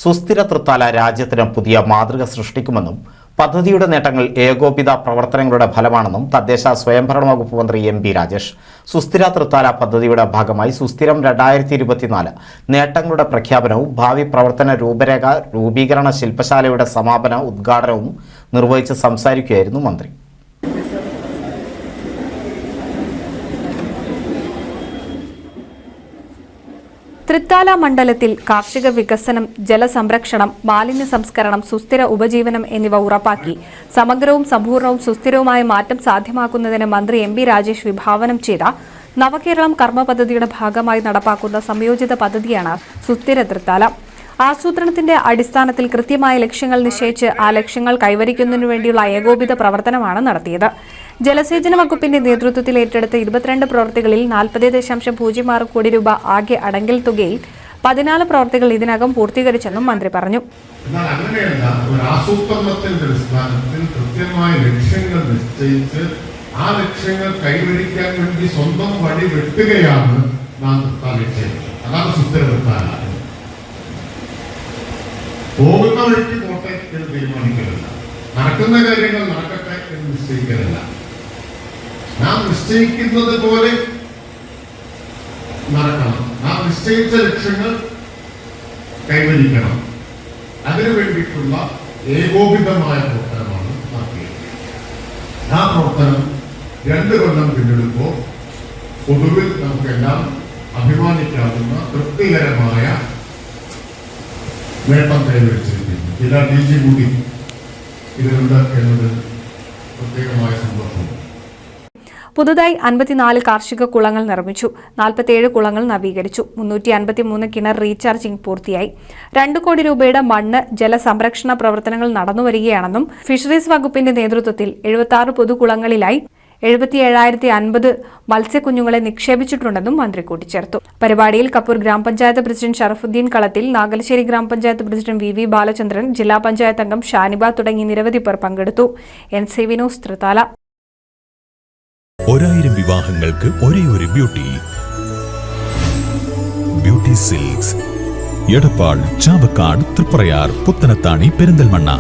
സുസ്ഥിര തൃത്താല രാജ്യത്തിന് പുതിയ മാതൃക സൃഷ്ടിക്കുമെന്നും പദ്ധതിയുടെ നേട്ടങ്ങൾ ഏകോപിത പ്രവർത്തനങ്ങളുടെ ഫലമാണെന്നും തദ്ദേശ സ്വയംഭരണ വകുപ്പ് മന്ത്രി എം പി രാജേഷ്. സുസ്ഥിര തൃത്താല പദ്ധതിയുടെ ഭാഗമായി സുസ്ഥിരം 2024 നേട്ടങ്ങളുടെ പ്രഖ്യാപനവും ഭാവി പ്രവർത്തന രൂപരേഖ രൂപീകരണ ശില്പശാലയുടെ സമാപന ഉദ്ഘാടനവും നിർവഹിച്ച് സംസാരിക്കുകയായിരുന്നു മന്ത്രി. തൃത്താല മണ്ഡലത്തിൽ കാർഷിക വികസനം, ജലസംരക്ഷണം, മാലിന്യ സംസ്കരണം, സുസ്ഥിര ഉപജീവനം എന്നിവ ഉറപ്പാക്കി സമഗ്രവും സമ്പൂർണവും സുസ്ഥിരവുമായ മാറ്റം സാധ്യമാക്കുന്നതിന് മന്ത്രി എം പി രാജേഷ് വിഭാവനം ചെയ്ത നവകേരളം കർമ്മ പദ്ധതിയുടെ ഭാഗമായി നടപ്പാക്കുന്ന സംയോജിത പദ്ധതിയാണ് സുസ്ഥിര തൃത്താല. ആസൂത്രണത്തിന്റെ അടിസ്ഥാനത്തിൽ കൃത്യമായ ലക്ഷ്യങ്ങൾ നിശ്ചയിച്ച് ആ ലക്ഷ്യങ്ങൾ കൈവരിക്കുന്നതിനു വേണ്ടിയുള്ള ഏകോപിത പ്രവർത്തനമാണ് നടത്തിയത്. ജലസേചന വകുപ്പിന്റെ നേതൃത്വത്തിൽ ഏറ്റെടുത്ത 22 പ്രവൃത്തികളിൽ 40.06 കോടി രൂപ ആകെ അടങ്കൽ തുകയിൽ 14 പ്രവൃത്തികൾ ഇതിനകം പൂർത്തീകരിച്ചെന്നും മന്ത്രി പറഞ്ഞു. ആ ലക്ഷ്യങ്ങൾ കൈവരിക്കാൻ വേണ്ടി സ്വന്തം വഴി വെട്ടുകയാണ് അതാണ് സുസ്ഥിര തൃത്താല. പോകുന്ന വഴിക്ക് പോട്ടെ എന്ന് തീരുമാനിക്കലില്ല, നടക്കുന്ന കാര്യങ്ങൾ നടക്കട്ടെ എന്ന് നിശ്ചയിക്കലില്ല. നാം നിശ്ചയിക്കുന്നത് പോലെ നടക്കണം, നാം നിശ്ചയിച്ച ലക്ഷ്യങ്ങൾ കൈവരിക്കണം. അതിനു വേണ്ടിയിട്ടുള്ള ഏകോപിതമായ പ്രവർത്തനമാണ് നടത്തിയത്. ആ പ്രവർത്തനം 2 കൊല്ലം പിന്നിടുമ്പോൾ പൊതുവിൽ നമുക്കെല്ലാം അഭിമാനിക്കാവുന്ന തൃപ്തികരമായ നേട്ടം കൈവരിച്ചിരിക്കുന്നു. ചില DG കൂടി ഇതിലുണ്ട് എന്നത് പ്രത്യേകമായ സന്തോഷമുണ്ട്. പുതുതായി 54 കാർഷിക കുളങ്ങൾ നിർമ്മിച്ചു, 47 കുളങ്ങൾ നവീകരിച്ചു, 353 കിണർ റീചാർജിംഗ് പൂർത്തിയായി. 2 കോടി രൂപയുടെ മണ്ണ് ജലസംരക്ഷണ പ്രവർത്തനങ്ങൾ നടന്നുവരികയാണെന്നും ഫിഷറീസ് വകുപ്പിന്റെ നേതൃത്വത്തിൽ 76 പൊതുകുളങ്ങളിലായി 77,050 മത്സ്യക്കുഞ്ഞുങ്ങളെ നിക്ഷേപിച്ചിട്ടുണ്ടെന്നും മന്ത്രി കൂട്ടിച്ചേർത്തു. പരിപാടിയിൽ കപ്പൂർ ഗ്രാമപഞ്ചായത്ത് പ്രസിഡന്റ് ഷറഫുദ്ദീൻ കളത്തിൽ, നാഗലശ്ശേരി ഗ്രാമപഞ്ചായത്ത് പ്രസിഡന്റ് VV ബാലചന്ദ്രൻ, ജില്ലാ പഞ്ചായത്ത് അംഗം ഷാനിബ തുടങ്ങി നിരവധി പേർ പങ്കെടുത്തു. NCV news Thrithala. 1000 വിവാഹങ്ങൾക്ക് ഒരേ ഒരു ബ്യൂട്ടി സിൽക്സ്, എടപ്പാൾ, ചാവക്കാട്, തൃപ്രയാർ, പുത്തനത്താണി, പെരിന്തൽമണ്ണ.